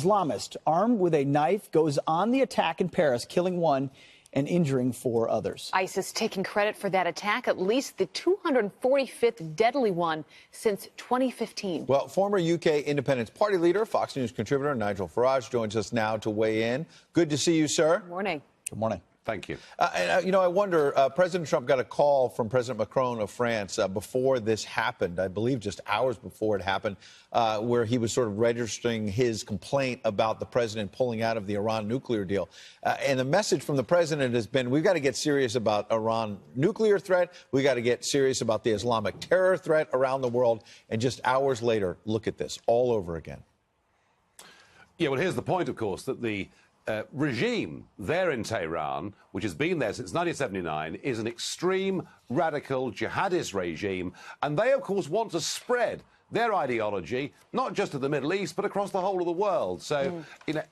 Islamist armed with a knife goes on the attack in Paris, killing one and injuring 4 others. ISIS taking credit for that attack, at least the 245th deadly one since 2015. Well, former UK Independence Party leader, Fox News contributor Nigel Farage joins us now to weigh in. Good to see you, sir. Good morning. Good morning. Thank you. And I wonder, President Trump got a call from President Macron of France before this happened, I believe just hours before it happened, where he was sort of registering his complaint about the president pulling out of the Iran nuclear deal. And the message from the president has been, we've got to get serious about Iran nuclear threat. We got to get serious about the Islamic terror threat around the world. And just hours later, look at this all over again. Yeah, well, here's the point, of course, that the regime there in Tehran, which has been there since 1979, is an extreme, radical, jihadist regime. And they, of course, want to spread their ideology, not just to the Middle East, but across the whole of the world. So,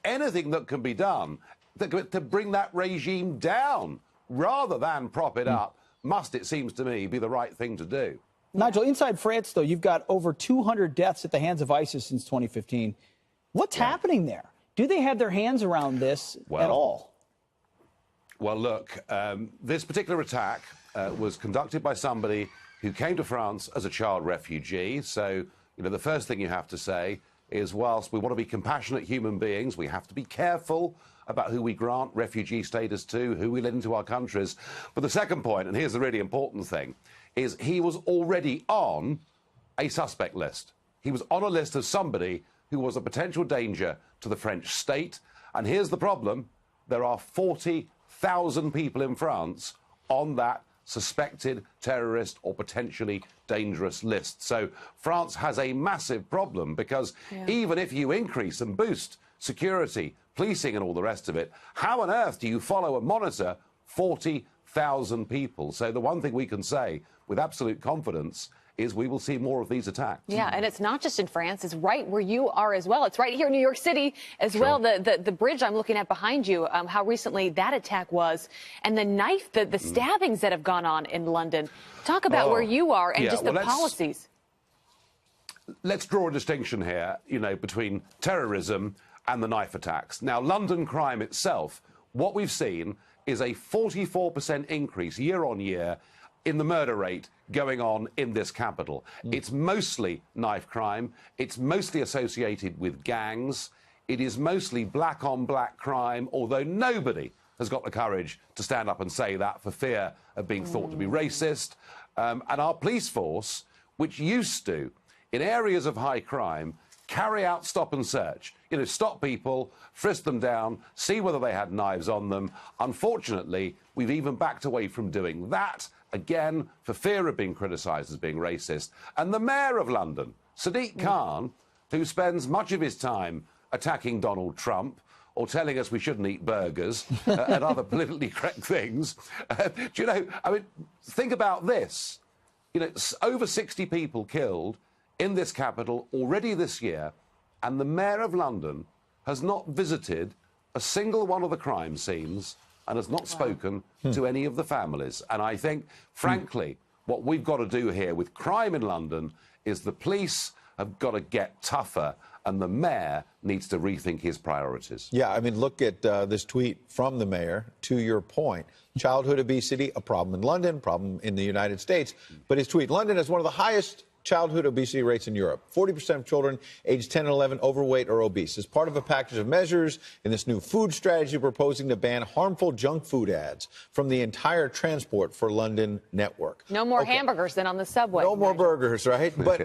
anything that can be done to bring that regime down rather than prop it up must, it seems to me, be the right thing to do. Nigel, inside France, though, you've got over 200 deaths at the hands of ISIS since 2015. What's happening there? Do they have their hands around this at all? Well, look, this particular attack was conducted by somebody who came to France as a child refugee. So, the first thing you have to say is, whilst we want to be compassionate human beings, we have to be careful about who we grant refugee status to, who we let into our countries. But the second point, and here's the really important thing, is he was already on a suspect list. He was on a list of somebody who was a potential danger to the French state. And here's the problem. There are 40,000 people in France on that suspected terrorist or potentially dangerous list. So France has a massive problem because even if you increase and boost security, policing and all the rest of it, how on earth do you follow and monitor 40,000 people? So the one thing we can say with absolute confidence is we will see more of these attacks. Yeah, and it's not just in France. It's right where you are as well. It's right here in New York City as well. The bridge I'm looking at behind you, how recently that attack was, and the knife, the stabbings that have gone on in London. Talk about where you are and just the policies. Let's draw a distinction here, between terrorism and the knife attacks. Now, London crime itself, what we've seen is a 44% increase year on year in the murder rate going on in this capital. It's mostly knife crime. It's mostly associated with gangs. It is mostly black-on-black crime, although nobody has got the courage to stand up and say that for fear of being thought to be racist. And our police force, which used to, in areas of high crime, carry out stop and search. Stop people, frisk them down, see whether they had knives on them. Unfortunately, we've even backed away from doing that, again, for fear of being criticised as being racist. And the mayor of London, Sadiq Khan, who spends much of his time attacking Donald Trump or telling us we shouldn't eat burgers and other politically correct things, think about this. Over 60 people killed in this capital already this year, and the mayor of London has not visited a single one of the crime scenes and has not spoken to any of the families. And I think, frankly, what we've got to do here with crime in London is the police have got to get tougher and the mayor needs to rethink his priorities. Yeah, look at this tweet from the mayor. To your point, childhood obesity, a problem in London, problem in the United States. But his tweet, London has one of the highest childhood obesity rates in Europe. 40% of children aged 10 and 11 overweight or obese. As part of a package of measures in this new food strategy, proposing to ban harmful junk food ads from the entire Transport for London network. No more hamburgers than on the subway. No more burgers, right? But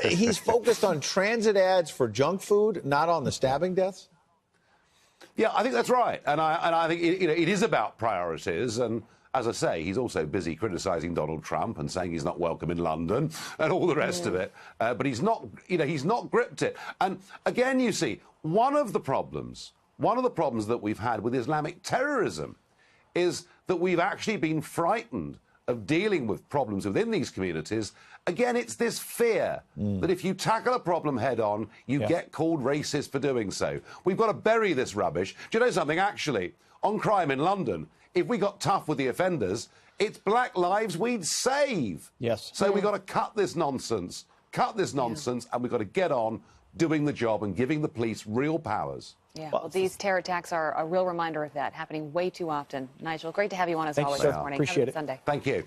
he's focused on transit ads for junk food, not on the stabbing deaths. Yeah, I think that's right. And I think it is about priorities. And as I say, he's also busy criticising Donald Trump and saying he's not welcome in London and all the rest of it. But he's not gripped it. And again, you see, one of the problems that we've had with Islamic terrorism is that we've actually been frightened of dealing with problems within these communities. Again, it's this fear that if you tackle a problem head on, you get called racist for doing so. We've got to bury this rubbish. Do you know something, actually, on crime in London, if we got tough with the offenders, it's black lives we'd save. Yes. So we've got to cut this nonsense, and we've got to get on doing the job and giving the police real powers. Yeah, well, these terror attacks are a real reminder of that, happening way too often. Nigel, great to have you on as always this morning. Appreciate it. Sunday. Thank you.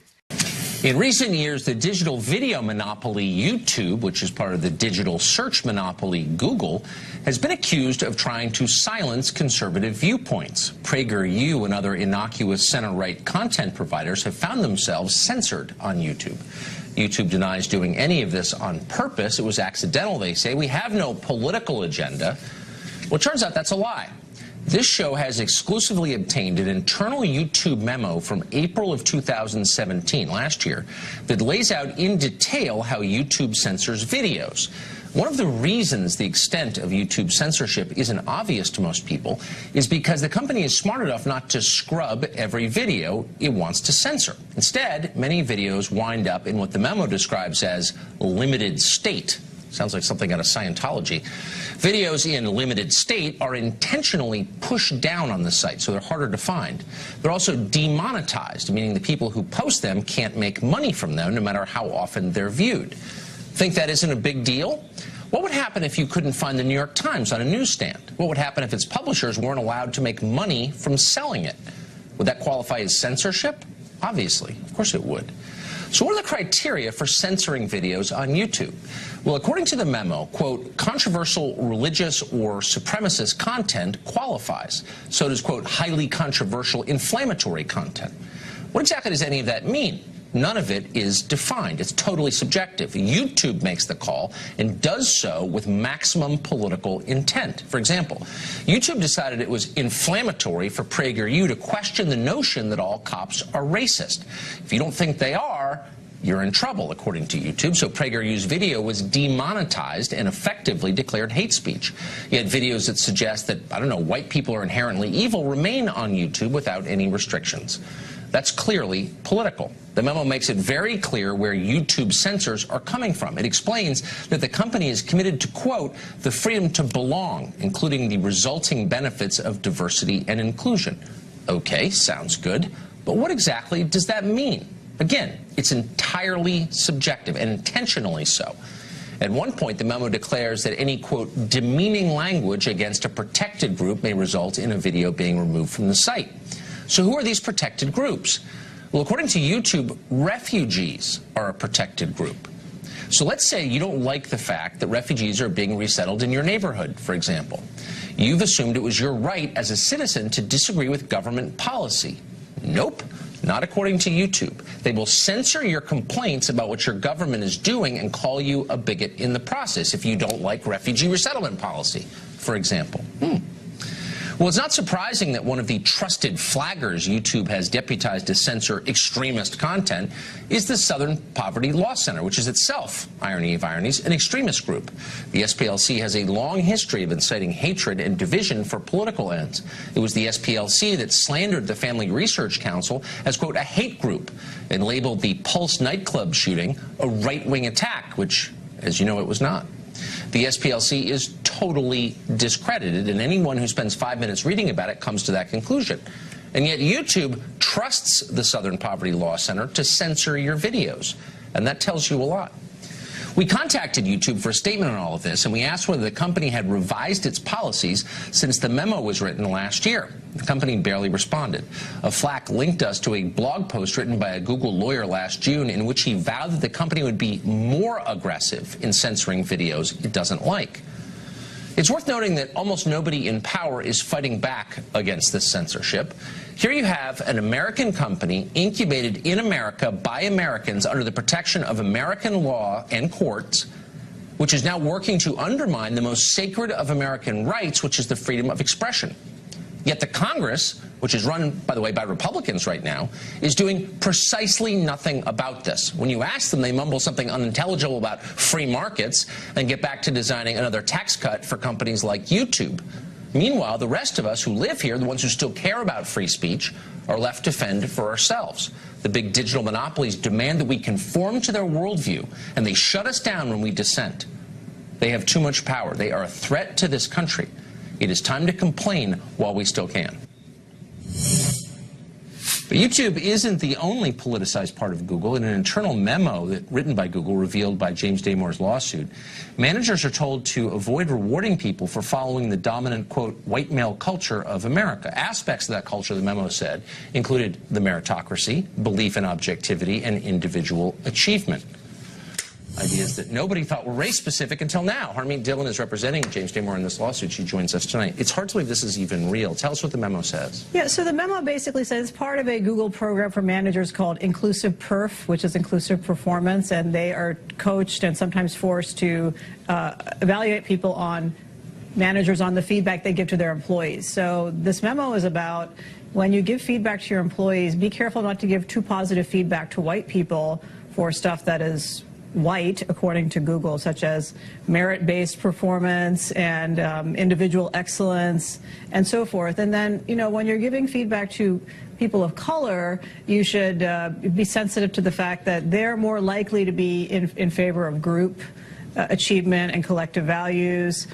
In recent years, the digital video monopoly YouTube, which is part of the digital search monopoly Google, has been accused of trying to silence conservative viewpoints. PragerU and other innocuous center-right content providers have found themselves censored on YouTube. YouTube denies doing any of this on purpose. It was accidental, they say. We have no political agenda. Well, it turns out that's a lie. This show has exclusively obtained an internal YouTube memo from April of 2017, last year, that lays out in detail how YouTube censors videos. One of the reasons the extent of YouTube censorship isn't obvious to most people is because the company is smart enough not to scrub every video it wants to censor. Instead, many videos wind up in what the memo describes as limited state. Sounds like something out of Scientology. Videos in limited state are intentionally pushed down on the site, so they're harder to find. They're also demonetized, meaning the people who post them can't make money from them, no matter how often they're viewed. Think that isn't a big deal? What would happen if you couldn't find the New York Times on a newsstand? What would happen if its publishers weren't allowed to make money from selling it? Would that qualify as censorship? Obviously. Of course it would. So what are the criteria for censoring videos on YouTube? Well, according to the memo, quote, controversial religious or supremacist content qualifies. So does, quote, highly controversial inflammatory content. What exactly does any of that mean? None of it is defined. It's totally subjective. YouTube makes the call and does so with maximum political intent. For example, YouTube decided it was inflammatory for PragerU to question the notion that all cops are racist. If you don't think they are, you're in trouble, according to YouTube. So PragerU's video was demonetized and effectively declared hate speech. Yet videos that suggest that, I don't know, white people are inherently evil remain on YouTube without any restrictions. That's clearly political. The memo makes it very clear where YouTube censors are coming from. It explains that the company is committed to, quote, the freedom to belong, including the resulting benefits of diversity and inclusion. Okay, sounds good. But what exactly does that mean? Again, it's entirely subjective and intentionally so. At one point, the memo declares that any, quote, demeaning language against a protected group may result in a video being removed from the site. So who are these protected groups? Well, according to YouTube, refugees are a protected group. So let's say you don't like the fact that refugees are being resettled in your neighborhood, for example. You've assumed it was your right as a citizen to disagree with government policy. Nope, not according to YouTube. They will censor your complaints about what your government is doing and call you a bigot in the process if you don't like refugee resettlement policy, for example. Well, it's not surprising that one of the trusted flaggers YouTube has deputized to censor extremist content is the Southern Poverty Law Center, which is itself, irony of ironies, an extremist group. The SPLC has a long history of inciting hatred and division for political ends. It was the SPLC that slandered the Family Research Council as, quote, a hate group and labeled the Pulse nightclub shooting a right-wing attack, which, as you know, it was not. The SPLC is totally discredited, and anyone who spends 5 minutes reading about it comes to that conclusion. And yet YouTube trusts the Southern Poverty Law Center to censor your videos, and that tells you a lot. We contacted YouTube for a statement on all of this, and we asked whether the company had revised its policies since the memo was written last year. The company barely responded. A Flack linked us to a blog post written by a Google lawyer last June in which he vowed that the company would be more aggressive in censoring videos it doesn't like. It's worth noting that almost nobody in power is fighting back against this censorship. Here you have an American company incubated in America by Americans under the protection of American law and courts, which is now working to undermine the most sacred of American rights, which is the freedom of expression. Yet the Congress, which is run, by the way, by Republicans right now, is doing precisely nothing about this. When you ask them, they mumble something unintelligible about free markets and get back to designing another tax cut for companies like YouTube. Meanwhile, the rest of us who live here, the ones who still care about free speech, are left to fend for ourselves. The big digital monopolies demand that we conform to their worldview, and they shut us down when we dissent. They have too much power. They are a threat to this country. It is time to complain while we still can. But YouTube isn't the only politicized part of Google. In an internal memo written by Google, revealed by James Damore's lawsuit, managers are told to avoid rewarding people for following the dominant, quote, white male culture of America. Aspects of that culture, the memo said, included the meritocracy, belief in objectivity, and individual achievement. Ideas that nobody thought were race-specific until now. Harmeet Dillon is representing James Damore in this lawsuit. She joins us tonight. It's hard to believe this is even real. Tell us what the memo says. Yeah, so the memo basically says it's part of a Google program for managers called Inclusive Perf, which is Inclusive Performance, and they are coached and sometimes forced to evaluate people on managers on the feedback they give to their employees. So this memo is about when you give feedback to your employees, be careful not to give too positive feedback to white people for stuff that is white, according to Google, such as merit-based performance and individual excellence and so forth. And then, you know, when you're giving feedback to people of color, you should be sensitive to the fact that they're more likely to be in favor of group achievement and collective values.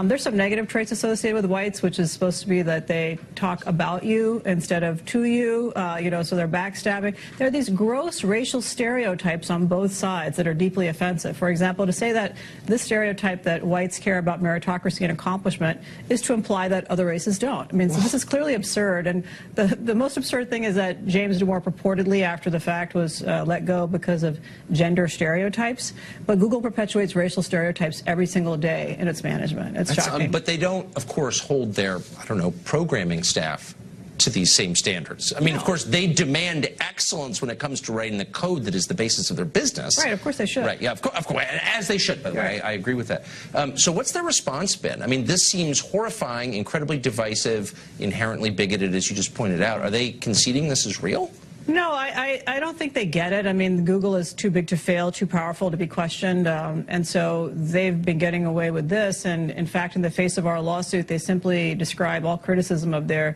There's some negative traits associated with whites, which is supposed to be that they talk about you instead of to you, you know, so they're backstabbing. There are these gross racial stereotypes on both sides that are deeply offensive. For example, to say that this stereotype that whites care about meritocracy and accomplishment is to imply that other races don't. I mean, so this is clearly absurd. And the most absurd thing is that James Damore purportedly, after the fact, was let go because of gender stereotypes. But Google perpetuates racial stereotypes every single day in its management. It's shocking. But they don't, of course, hold their, I don't know, programming staff to these same standards. I mean, of course, they demand excellence when it comes to writing the code that is the basis of their business. Right, of course they should. Right, yeah, of course, as they should, by the way. I agree with that. So what's their response been? I mean, this seems horrifying, incredibly divisive, inherently bigoted, as you just pointed out. Are they conceding this is real? No, I don't think they get it. I mean, Google is too big to fail, too powerful to be questioned, and so they've been getting away with this. And in fact, in the face of our lawsuit, they simply describe all criticism of their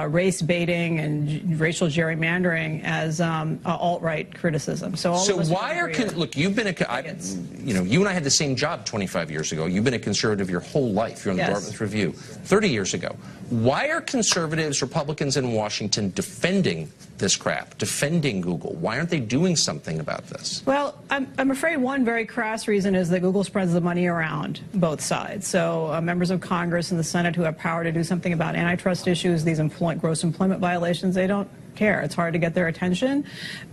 race baiting and racial gerrymandering as alt-right criticism. So why are look? You've been you know, you and I had the same job 25 years ago. You've been a conservative your whole life. You're on the Dartmouth Review 30 years ago. Why are conservatives, Republicans in Washington defending this crap, defending Google? Why aren't they doing something about this? Well, I'm afraid one very crass reason is that Google spreads the money around both sides. So members of Congress and the Senate who have power to do something about antitrust issues, these gross employment violations, they don't care. It's hard to get their attention.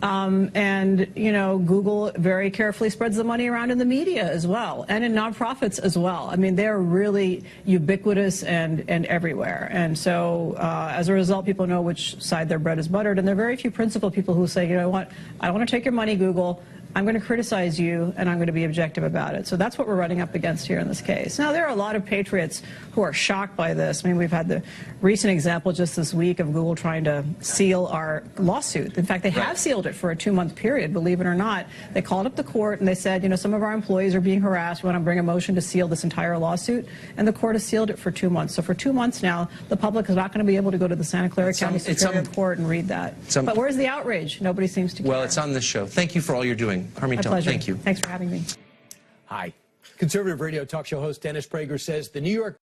And, you know, Google very carefully spreads the money around in the media as well, and in nonprofits as well. I mean, they're really ubiquitous and everywhere. And so as a result, people know which side their bread is buttered. And there are very few principled people who say, you know what, I don't want to take your money, Google. I'm going to criticize you, and I'm going to be objective about it. So that's what we're running up against here in this case. Now, there are a lot of patriots who are shocked by this. I mean, we've had the recent example just this week of Google trying to seal our lawsuit. In fact, they have sealed it for a 2-month period, believe it or not. They called up the court, and they said, you know, some of our employees are being harassed. We want to bring a motion to seal this entire lawsuit. And the court has sealed it for 2 months. So for 2 months now, the public is not going to be able to go to the Santa Clara County Superior Court and read that. But where's the outrage? Nobody seems to care. Well, it's on this show. Thank you for all you're doing. Harmeet Dillon, thank you. Thanks for having me. Hi. Conservative radio talk show host Dennis Prager says the New York